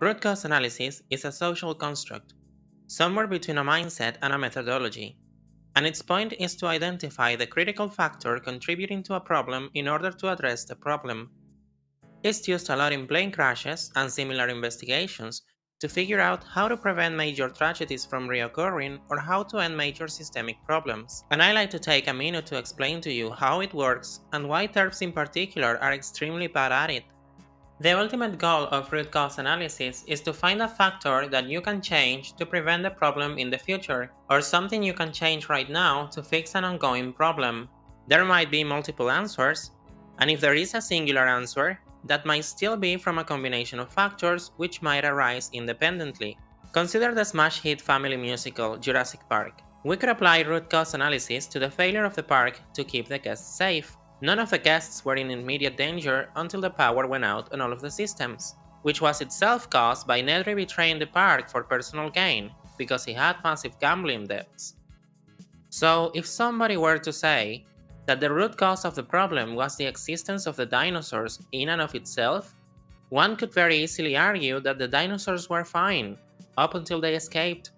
Root cause analysis is a social construct, somewhere between a mindset and a methodology, and its point is to identify the critical factor contributing to a problem in order to address the problem. It's used a lot in plane crashes and similar investigations to figure out how to prevent major tragedies from reoccurring or how to end major systemic problems. And I like to take a minute to explain to you how it works and why TERPs in particular are extremely bad at it. The ultimate goal of root cause analysis is to find a factor that you can change to prevent the problem in the future, or something you can change right now to fix an ongoing problem. There might be multiple answers, and if there is a singular answer, that might still be from a combination of factors which might arise independently. Consider the smash hit family musical Jurassic Park. We could apply root cause analysis to the failure of the park to keep the guests safe. None of the guests were in immediate danger until the power went out on all of the systems, which was itself caused by Nedry betraying the park for personal gain, because he had massive gambling debts. So, if somebody were to say that the root cause of the problem was the existence of the dinosaurs in and of itself, one could very easily argue that the dinosaurs were fine, up until they escaped,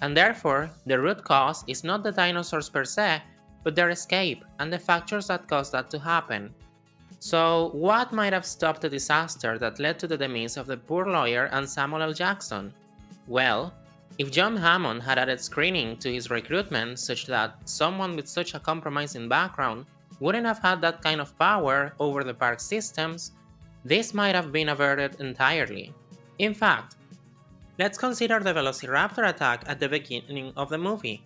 and therefore the root cause is not the dinosaurs per se, but their escape and the factors that caused that to happen. So, what might have stopped the disaster that led to the demise of the poor lawyer and Samuel L. Jackson? Well, if John Hammond had added screening to his recruitment such that someone with such a compromising background wouldn't have had that kind of power over the park systems, this might have been averted entirely. In fact, let's consider the Velociraptor attack at the beginning of the movie.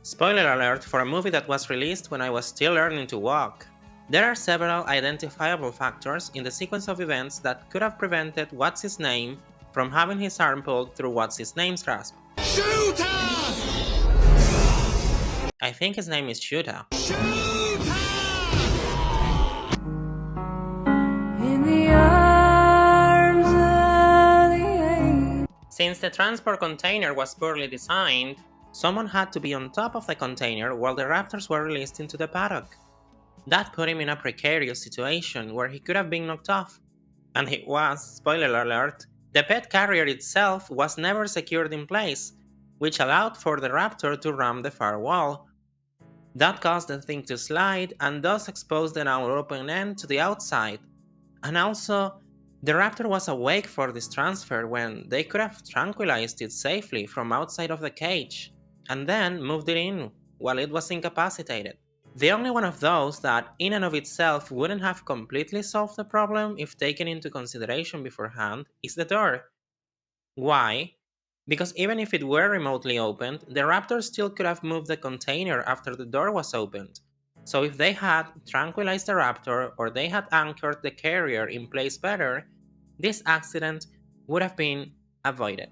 Spoiler alert for a movie that was released when I was still learning to walk. There are several identifiable factors in the sequence of events that could have prevented What's-His-Name from having his arm pulled through What's-His-Name's grasp. Shooter! I think his name is Shuta. In the arms of the Since the transport container was poorly designed, someone had to be on top of the container while the raptors were released into the paddock. That put him in a precarious situation where he could have been knocked off. And he was, spoiler alert, the pet carrier itself was never secured in place, which allowed for the raptor to ram the far wall. That caused the thing to slide and thus exposed the now open end to the outside. And also, the raptor was awake for this transfer when they could have tranquilized it safely from outside of the cage, and then moved it in while it was incapacitated. The only one of those that, in and of itself, wouldn't have completely solved the problem if taken into consideration beforehand is the door. Why? Because even if it were remotely opened, the raptor still could have moved the container after the door was opened. So if they had tranquilized the raptor or they had anchored the carrier in place better, this accident would have been avoided.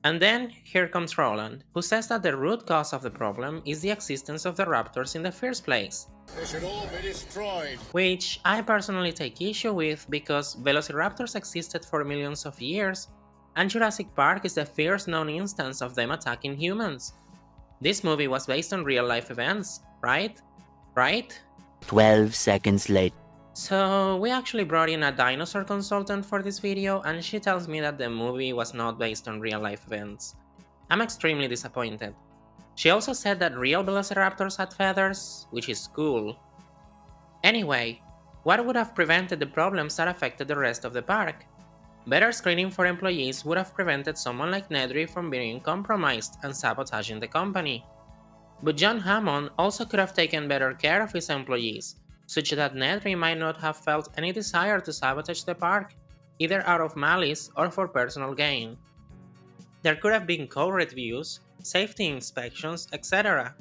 And then here comes Roland, who says that the root cause of the problem is the existence of the raptors in the first place. They should all be destroyed. Which I personally take issue with because velociraptors existed for millions of years, and Jurassic Park is the first known instance of them attacking humans. This movie was based on real life events, right? Right? 12 seconds later. So we actually brought in a dinosaur consultant for this video and she tells me that the movie was not based on real life events. I'm extremely disappointed. She also said that real velociraptors had feathers, which is cool. Anyway, what would have prevented the problems that affected the rest of the park? Better screening for employees would have prevented someone like Nedry from being compromised and sabotaging the company. But John Hammond also could have taken better care of his employees, such that Nedry might not have felt any desire to sabotage the park, either out of malice or for personal gain. There could have been code reviews, safety inspections, etc.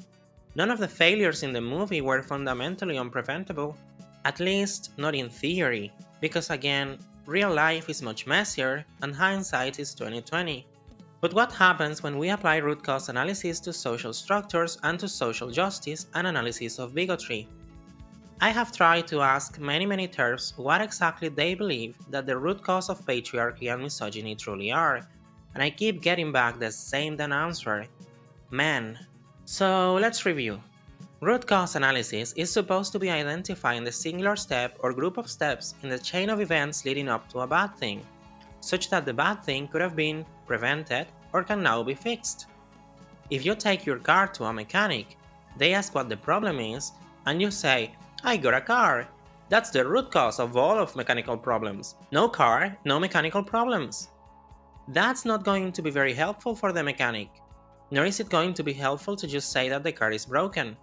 None of the failures in the movie were fundamentally unpreventable, at least not in theory, because again, real life is much messier and hindsight is 2020. But what happens when we apply root cause analysis to social structures and to social justice and analysis of bigotry? I have tried to ask many TERFs what exactly they believe that the root cause of patriarchy and misogyny truly are, and I keep getting back the same damn answer: men. So let's review. Root cause analysis is supposed to be identifying the singular step or group of steps in the chain of events leading up to a bad thing. such that the bad thing could have been prevented or can now be fixed. If you take your car to a mechanic, they ask what the problem is, and you say, I got a car. That's the root cause of all of mechanical problems. No car, no mechanical problems. That's not going to be very helpful for the mechanic, nor is it going to be helpful to just say that the car is broken.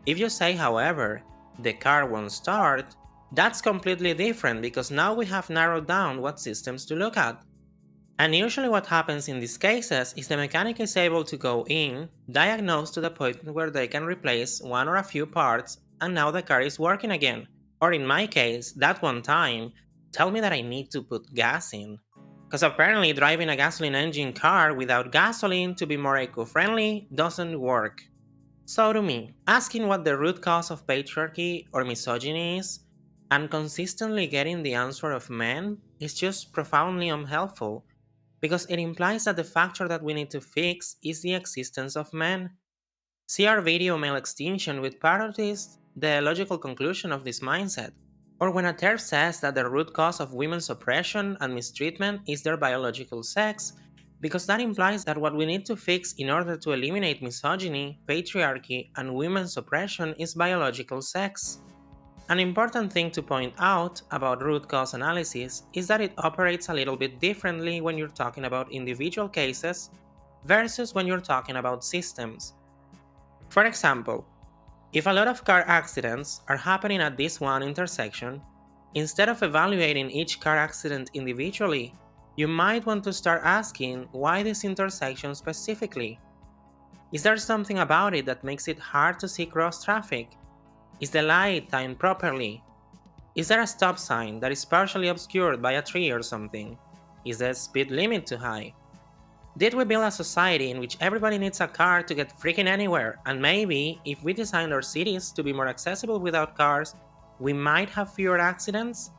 If you say, however, the car won't start, that's completely different because now we have narrowed down what systems to look at. And usually what happens in these cases is the mechanic is able to go in, diagnose to the point where they can replace one or a few parts, and now the car is working again. Or in my case, that one time, tell me that I need to put gas in. Because apparently driving a gasoline engine car without gasoline to be more eco-friendly doesn't work. So to me, asking what the root cause of patriarchy or misogyny is, and consistently getting the answer of men, is just profoundly unhelpful because it implies that the factor that we need to fix is the existence of men. See our video Male Extinction, which parodies the logical conclusion of this mindset. Or when a TERF says that the root cause of women's oppression and mistreatment is their biological sex, because that implies that what we need to fix in order to eliminate misogyny, patriarchy, and women's oppression is biological sex. An important thing to point out about root cause analysis is that it operates a little bit differently when you're talking about individual cases versus when you're talking about systems. For example, if a lot of car accidents are happening at this one intersection, instead of evaluating each car accident individually, you might want to start asking why this intersection specifically. Is there something about it that makes it hard to see cross traffic? Is the light timed properly? Is there a stop sign that is partially obscured by a tree or something? Is the speed limit too high? Did we build a society in which everybody needs a car to get freaking anywhere, and maybe if we designed our cities to be more accessible without cars, we might have fewer accidents?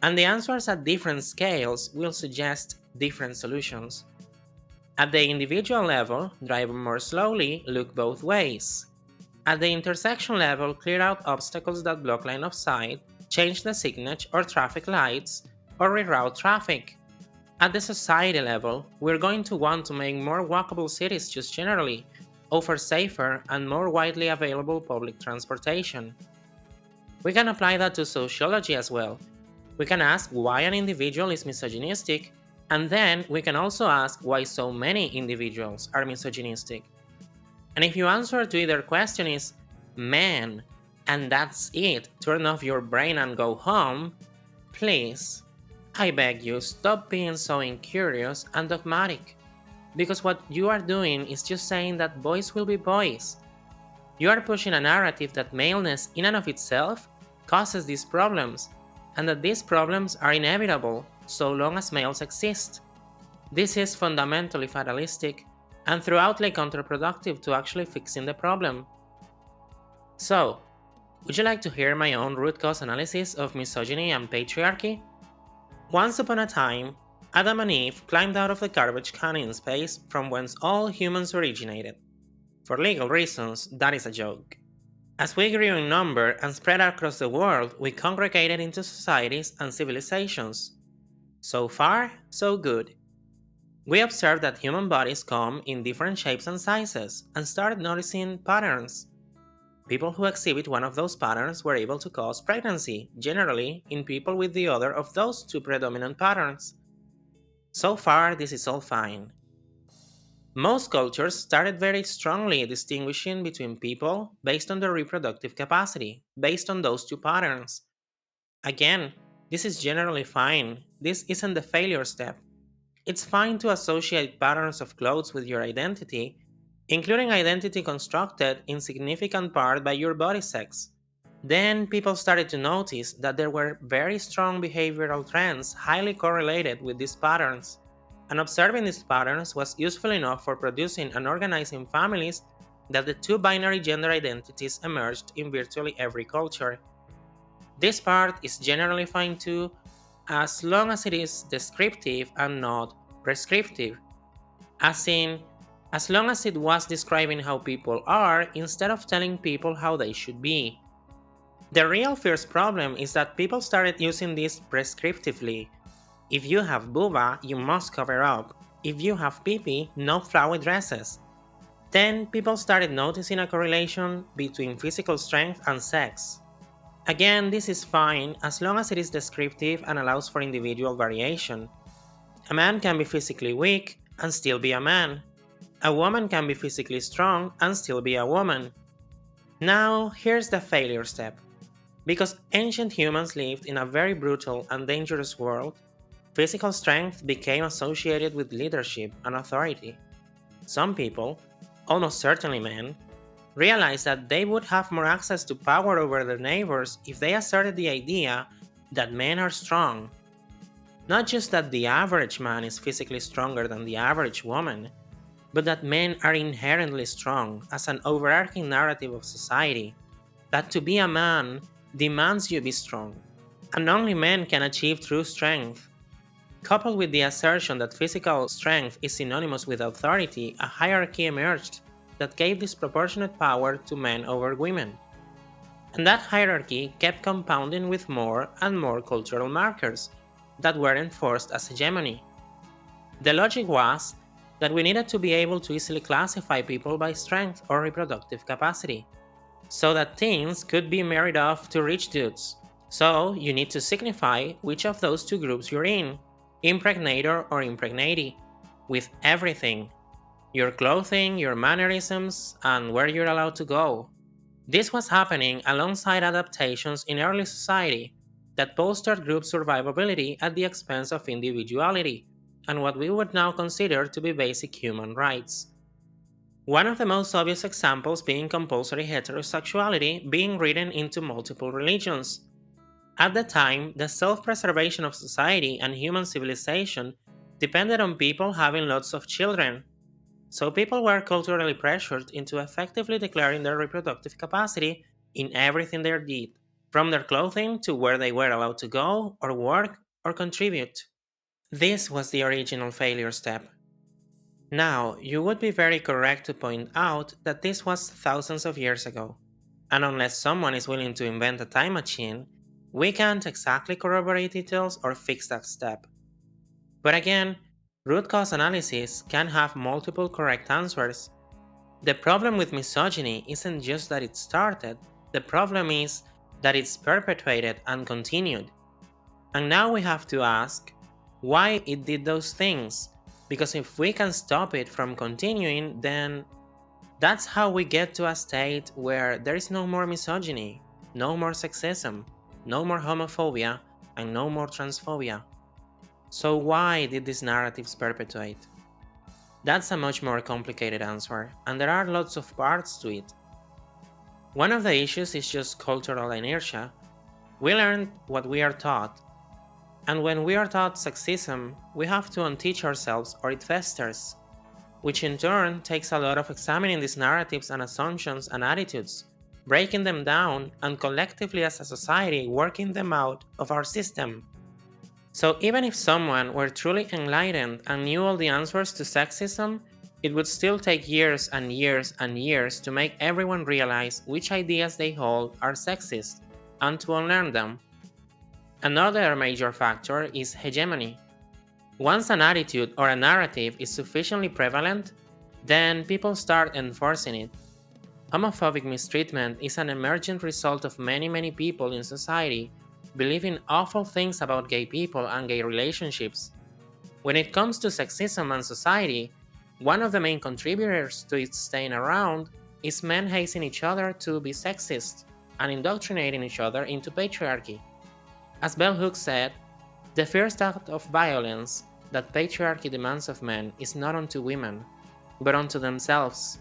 And the answers at different scales will suggest different solutions. At the individual level, drive more slowly, look both ways. At the intersection level, clear out obstacles that block line of sight, change the signage or traffic lights, or reroute traffic. At the society level, we're going to want to make more walkable cities just generally, offer safer and more widely available public transportation. We can apply that to sociology as well. We can ask why an individual is misogynistic, and then we can also ask why so many individuals are misogynistic. And if your answer to either question is man, and that's it, turn off your brain and go home, please, I beg you, stop being so incurious and dogmatic. Because what you are doing is just saying that boys will be boys. You are pushing a narrative that maleness in and of itself causes these problems, and that these problems are inevitable so long as males exist. This is fundamentally fatalistic and throughoutly counterproductive to actually fixing the problem. So, would you like to hear my own root cause analysis of misogyny and patriarchy? Once upon a time, Adam and Eve climbed out of the garbage can in space from whence all humans originated. For legal reasons, that is a joke. As we grew in number and spread across the world, we congregated into societies and civilizations. So far, so good. We observed that human bodies come in different shapes and sizes and started noticing patterns. People who exhibit one of those patterns were able to cause pregnancy, generally in people with the other of those two predominant patterns. So far, this is all fine. Most cultures started very strongly distinguishing between people based on their reproductive capacity, based on those two patterns. Again, this is generally fine. This isn't the failure step. It's fine to associate patterns of clothes with your identity, including identity constructed in significant part by your body sex. Then people started to notice that there were very strong behavioral trends highly correlated with these patterns, and observing these patterns was useful enough for producing and organizing families that the two binary gender identities emerged in virtually every culture. This part is generally fine too, as long as it is descriptive and not prescriptive, as in, as long as it was describing how people are instead of telling people how they should be. The real first problem is that people started using this prescriptively. If you have booba, you must cover up. If you have pee, no flowy dresses. Then people started noticing a correlation between physical strength and sex. Again, this is fine as long as it is descriptive and allows for individual variation. A man can be physically weak and still be a man. A woman can be physically strong and still be a woman. Now, here's the failure step. Because ancient humans lived in a very brutal and dangerous world, physical strength became associated with leadership and authority. Some people, almost certainly men, realized that they would have more access to power over their neighbors if they asserted the idea that men are strong. Not just that the average man is physically stronger than the average woman, but that men are inherently strong as an overarching narrative of society, that to be a man demands you be strong, and only men can achieve true strength. Coupled with the assertion that physical strength is synonymous with authority, a hierarchy emerged that gave disproportionate power to men over women. And that hierarchy kept compounding with more and more cultural markers that were enforced as hegemony. The logic was that we needed to be able to easily classify people by strength or reproductive capacity, so that teens could be married off to rich dudes. So you need to signify which of those two groups you're in, impregnator or impregnatee, with everything: your clothing, your mannerisms, and where you're allowed to go. This was happening alongside adaptations in early society that bolstered group survivability at the expense of individuality and what we would now consider to be basic human rights. One of the most obvious examples being compulsory heterosexuality being written into multiple religions. At the time, the self preservation of society and human civilization depended on people having lots of children, so people were culturally pressured into effectively declaring their reproductive capacity in everything they did, from their clothing to where they were allowed to go, or work, or contribute. This was the original failure step. Now, you would be very correct to point out that this was thousands of years ago, and unless someone is willing to invent a time machine, we can't exactly corroborate details or fix that step. But again, root cause analysis can have multiple correct answers. The problem with misogyny isn't just that it started, the problem is that it's perpetuated and continued. And now we have to ask why it did those things. Because if we can stop it from continuing, then that's how we get to a state where there is no more misogyny, no more sexism, no more homophobia, and no more transphobia. So, why did these narratives perpetuate? That's a much more complicated answer, and there are lots of parts to it. One of the issues is just cultural inertia. We learn what we are taught, and when we are taught sexism, we have to unteach ourselves or it festers, which in turn takes a lot of examining these narratives and assumptions and attitudes, breaking them down, and collectively as a society working them out of our system. So even if someone were truly enlightened and knew all the answers to sexism, it would still take years and years and years to make everyone realize which ideas they hold are sexist and to unlearn them. Another major factor is hegemony. Once an attitude or a narrative is sufficiently prevalent, then people start enforcing it. Homophobic mistreatment is an emergent result of many people in society believing awful things about gay people and gay relationships. When it comes to sexism and society, one of the main contributors to its staying around is men hazing each other to be sexist and indoctrinating each other into patriarchy. As Bell Hooks said, the first act of violence that patriarchy demands of men is not unto women, but unto themselves.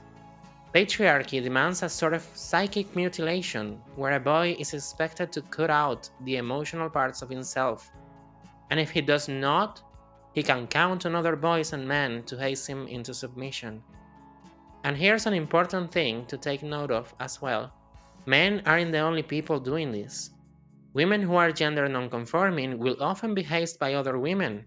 Patriarchy demands a sort of psychic mutilation where a boy is expected to cut out the emotional parts of himself, and if he does not, he can count on other boys and men to haze him into submission. And here's an important thing to take note of as well: men aren't the only people doing this. Women who are gender nonconforming will often be hazed by other women.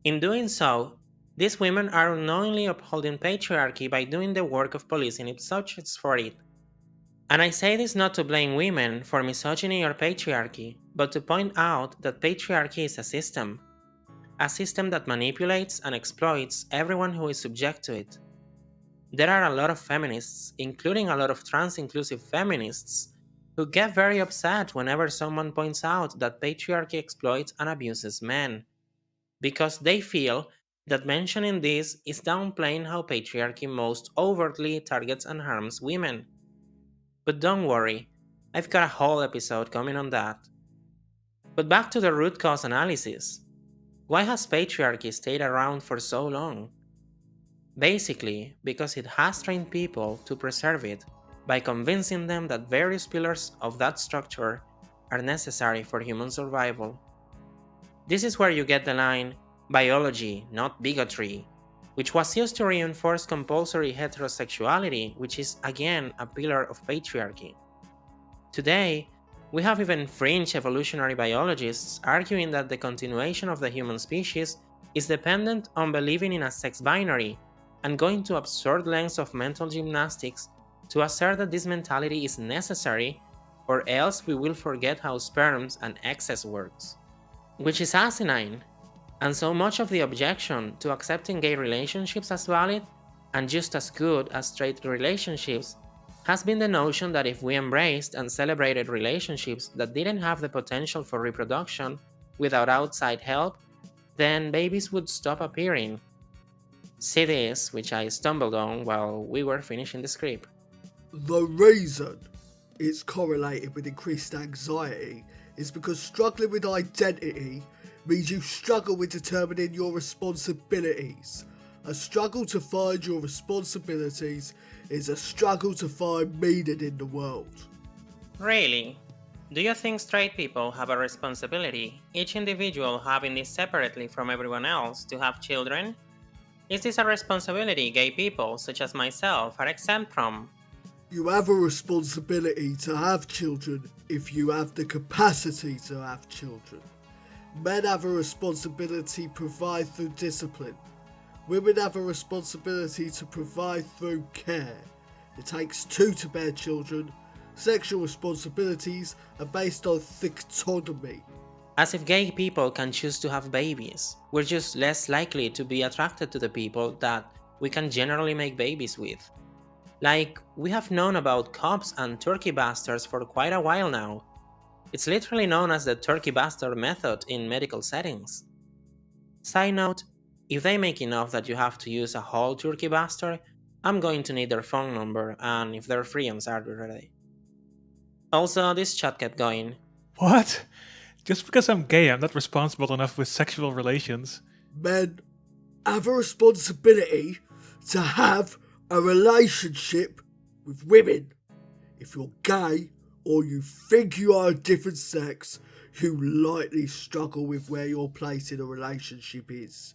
In doing so, these women are unknowingly upholding patriarchy by doing the work of policing its subjects for it. And I say this not to blame women for misogyny or patriarchy, but to point out that patriarchy is a system that manipulates and exploits everyone who is subject to it. There are a lot of feminists, including a lot of trans inclusive feminists, who get very upset whenever someone points out that patriarchy exploits and abuses men, because they feel that mentioning this is downplaying how patriarchy most overtly targets and harms women. But don't worry, I've got a whole episode coming on that. But back to the root cause analysis. Why has patriarchy stayed around for so long? Basically, because it has trained people to preserve it by convincing them that various pillars of that structure are necessary for human survival. This is where you get the line, biology, not bigotry, which was used to reinforce compulsory heterosexuality, which is again a pillar of patriarchy. Today, we have even fringe evolutionary biologists arguing that the continuation of the human species is dependent on believing in a sex binary and going to absurd lengths of mental gymnastics to assert that this mentality is necessary, or else we will forget how sperms and excess works. Which is asinine, and so much of the objection to accepting gay relationships as valid and just as good as straight relationships has been the notion that if we embraced and celebrated relationships that didn't have the potential for reproduction without outside help, then babies would stop appearing. See this, which I stumbled on while we were finishing the script. The reason it's correlated with increased anxiety is because struggling with identity means you struggle with determining your responsibilities. A struggle to find your responsibilities is a struggle to find meaning in the world. Really? Do you think straight people have a responsibility, each individual having this separately from everyone else, to have children? Is this a responsibility gay people, such as myself, are exempt from? You have a responsibility to have children if you have the capacity to have children. Men have a responsibility to provide through discipline. Women have a responsibility to provide through care. It takes two to bear children. Sexual responsibilities are based on dichotomy. As if gay people can choose to have babies. We're just less likely to be attracted to the people that we can generally make babies with. Like, we have known about cops and turkey bastards for quite a while now. It's literally known as the turkey bastard method in medical settings. Side note, if they make enough that you have to use a whole turkey bastard, I'm going to need their phone number and if they're free on Saturday. Also, this chat kept going. What? Just because I'm gay, I'm not responsible enough with sexual relations. Men have a responsibility to have a relationship with women. If you're gay or you think you are a different sex, you likely struggle with where your place in a relationship is.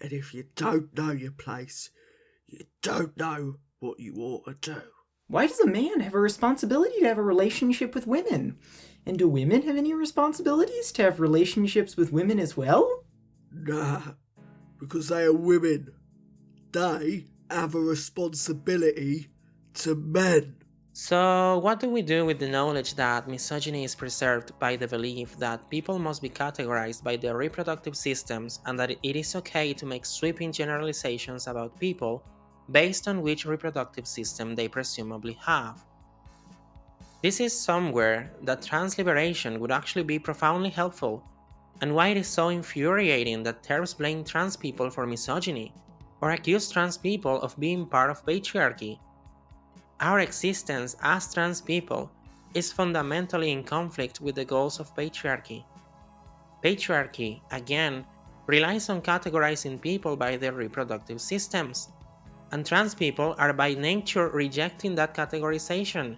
And if you don't know your place, you don't know what you ought to do. Why does a man have a responsibility to have a relationship with women? And do women have any responsibilities to have relationships with women as well? Nah, because they are women. They have a responsibility to men. So, what do we do with the knowledge that misogyny is preserved by the belief that people must be categorized by their reproductive systems and that it is okay to make sweeping generalizations about people based on which reproductive system they presumably have? This is somewhere that trans liberation would actually be profoundly helpful, and why it is so infuriating that TERFs blame trans people for misogyny or accuse trans people of being part of patriarchy. Our existence as trans people is fundamentally in conflict with the goals of patriarchy. Patriarchy, again, relies on categorizing people by their reproductive systems, and trans people are by nature rejecting that categorization.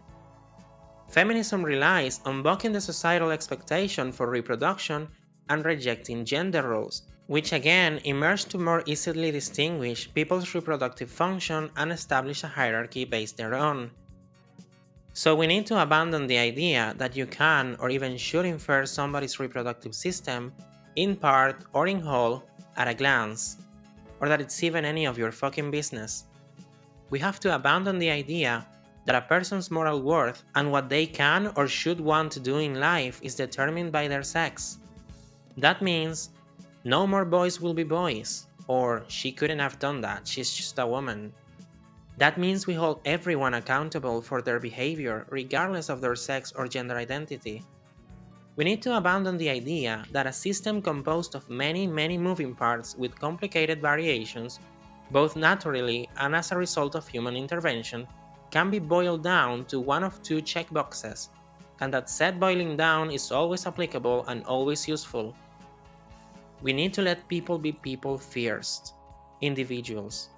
Feminism relies on bucking the societal expectation for reproduction and rejecting gender roles, which again emerge to more easily distinguish people's reproductive function and establish a hierarchy based thereon. So we need to abandon the idea that you can or even should infer somebody's reproductive system, in part or in whole, at a glance, or that it's even any of your fucking business. We have to abandon the idea that a person's moral worth and what they can or should want to do in life is determined by their sex. That means no more boys will be boys, or she couldn't have done that, she's just a woman. That means we hold everyone accountable for their behavior, regardless of their sex or gender identity. We need to abandon the idea that a system composed of many, many moving parts with complicated variations, both naturally and as a result of human intervention, can be boiled down to one of two checkboxes, and that said boiling down is always applicable and always useful. We need to let people be people first, individuals.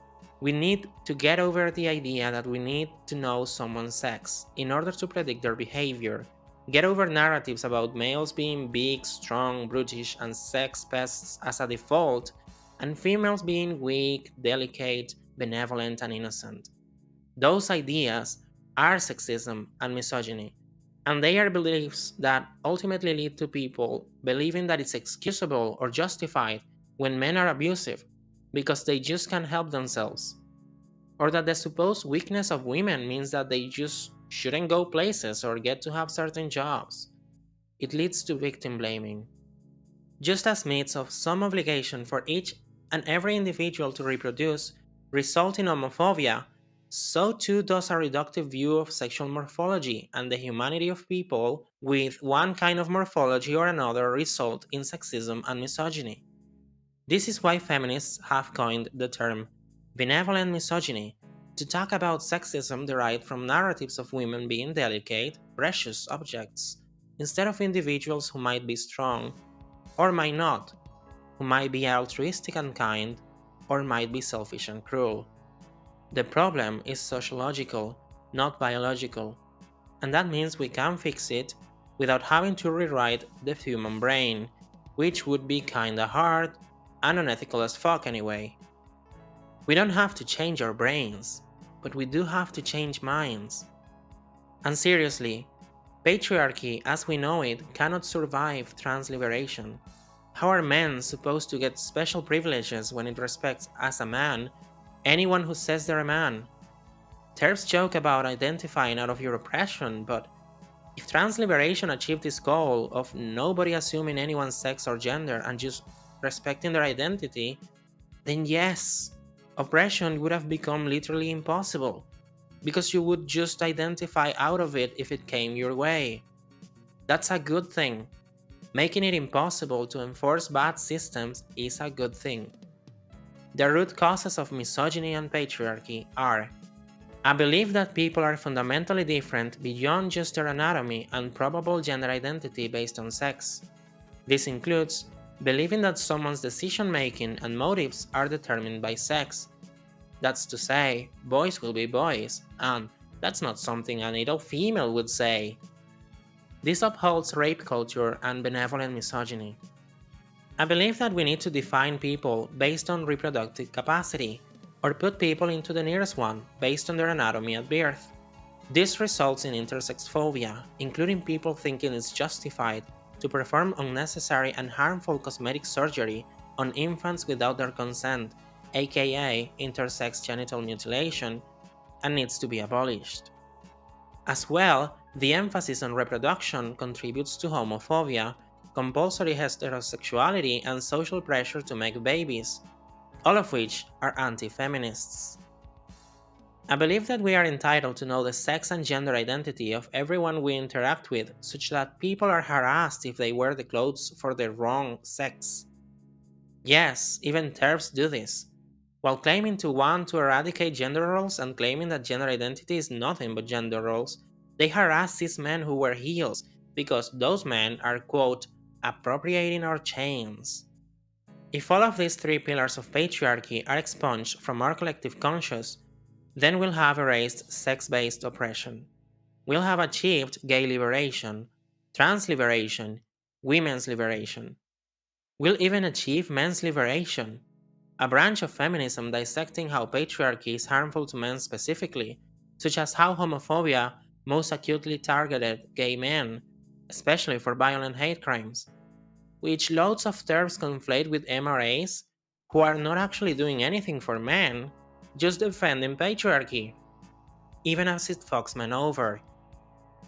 We need to get over the idea that we need to know someone's sex in order to predict their behavior. Get over narratives about males being big, strong, brutish, and sex pests as a default, and females being weak, delicate, benevolent, and innocent. Those ideas are sexism and misogyny, and they are beliefs that ultimately lead to people believing that it's excusable or justified when men are abusive because they just can't help themselves, or that the supposed weakness of women means that they just shouldn't go places or get to have certain jobs. It leads to victim blaming. Just as myths of some obligation for each and every individual to reproduce result in homophobia, so too does a reductive view of sexual morphology and the humanity of people with one kind of morphology or another result in sexism and misogyny. This is why feminists have coined the term benevolent misogyny to talk about sexism derived from narratives of women being delicate, precious objects, instead of individuals who might be strong or might not, who might be altruistic and kind, or might be selfish and cruel. The problem is sociological, not biological, and that means we can fix it without having to rewrite the human brain, which would be kinda hard and unethical as fuck anyway. We don't have to change our brains, but we do have to change minds. And seriously, patriarchy as we know it cannot survive trans liberation. How are men supposed to get special privileges when it respects as a man anyone who says they're a man? TERFs joke about identifying out of your oppression, but if trans liberation achieved this goal of nobody assuming anyone's sex or gender and just respecting their identity, then yes, oppression would have become literally impossible, because you would just identify out of it if it came your way. That's a good thing. Making it impossible to enforce bad systems is a good thing. The root causes of misogyny and patriarchy are a belief that people are fundamentally different beyond just their anatomy and probable gender identity based on sex. This includes believing that someone's decision making and motives are determined by sex. That's to say, boys will be boys, and that's not something an adult female would say. This upholds rape culture and benevolent misogyny. I believe that we need to define people based on reproductive capacity, or put people into the nearest one based on their anatomy at birth. This results in intersex phobia, including people thinking it's justified to perform unnecessary and harmful cosmetic surgery on infants without their consent, aka intersex genital mutilation, and needs to be abolished. As well, the emphasis on reproduction contributes to homophobia, compulsory heterosexuality, and social pressure to make babies, all of which are anti-feminists. I believe that we are entitled to know the sex and gender identity of everyone we interact with, such that people are harassed if they wear the clothes for the wrong sex. Yes, even TERFs do this. While claiming to want to eradicate gender roles and claiming that gender identity is nothing but gender roles, they harass cis men who wear heels because those men are, quote, appropriating our chains. If all of these three pillars of patriarchy are expunged from our collective conscious, then we'll have erased sex based oppression. We'll have achieved gay liberation, trans liberation, women's liberation. We'll even achieve men's liberation, a branch of feminism dissecting how patriarchy is harmful to men specifically, such as how homophobia most acutely targeted gay men, especially for violent hate crimes, which loads of terms conflate with MRAs who are not actually doing anything for men, just defending patriarchy. even as it fucks men over.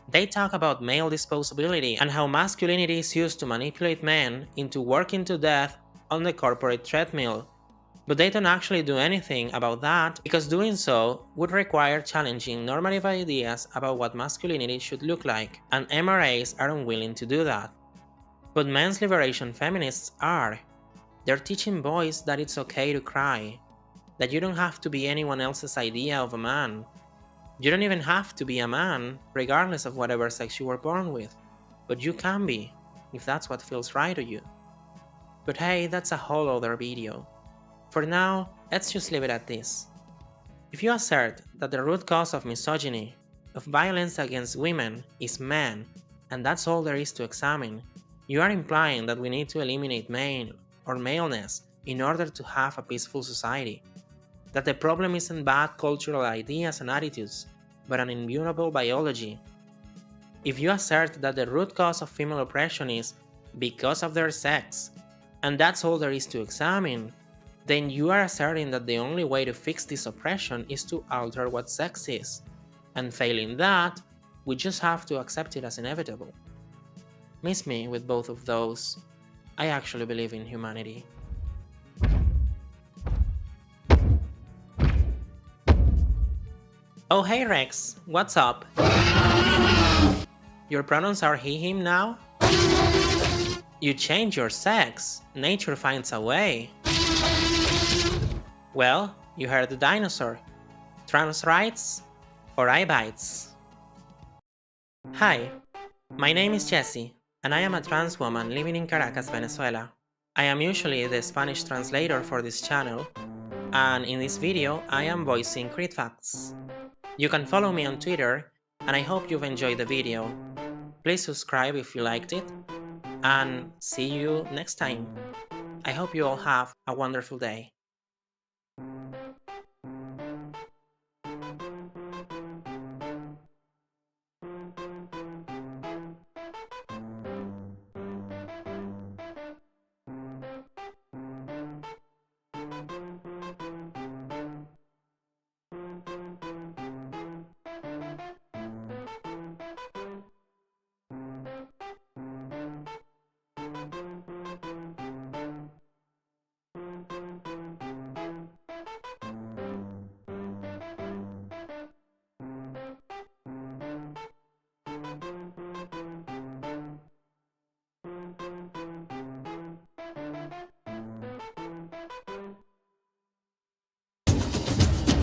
They talk about male disposability and how masculinity is used to manipulate men into working to death on the corporate treadmill. But they don't actually do anything about that because doing so would require challenging normative ideas about what masculinity should look like, and MRAs are unwilling to do that. But men's liberation feminists are. They're teaching boys that it's okay to cry, that you don't have to be anyone else's idea of a man. You don't even have to be a man, regardless of whatever sex you were born with, but you can be, if that's what feels right to you. But hey, that's a whole other video. For now, let's just leave it at this. If you assert that the root cause of misogyny, of violence against women, is men, and that's all there is to examine, you are implying that we need to eliminate male or maleness in order to have a peaceful society. That the problem isn't bad cultural ideas and attitudes, but an immutable biology. If you assert that the root cause of female oppression is because of their sex, and that's all there is to examine, then you are asserting that the only way to fix this oppression is to alter what sex is, and failing that, we just have to accept it as inevitable. Miss me with both of those. I actually believe in humanity. Oh hey Rex, what's up? Your pronouns are he, him now? You change your sex, nature finds a way. Well, you heard the dinosaur. Trans rights or eye bites? Hi, my name is Jessie, and I am a trans woman living in Caracas, Venezuela. I am usually the Spanish translator for this channel, and in this video I am voicing CritFacts. You can follow me on Twitter, and I hope you've enjoyed the video. Please subscribe if you liked it, and see you next time. I hope you all have a wonderful day.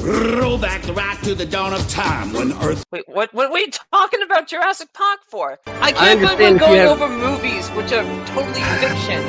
Roll back the right to the dawn of time when Earth. Wait, what are you talking about Jurassic Park for? I can't believe we're going over movies which are totally fiction.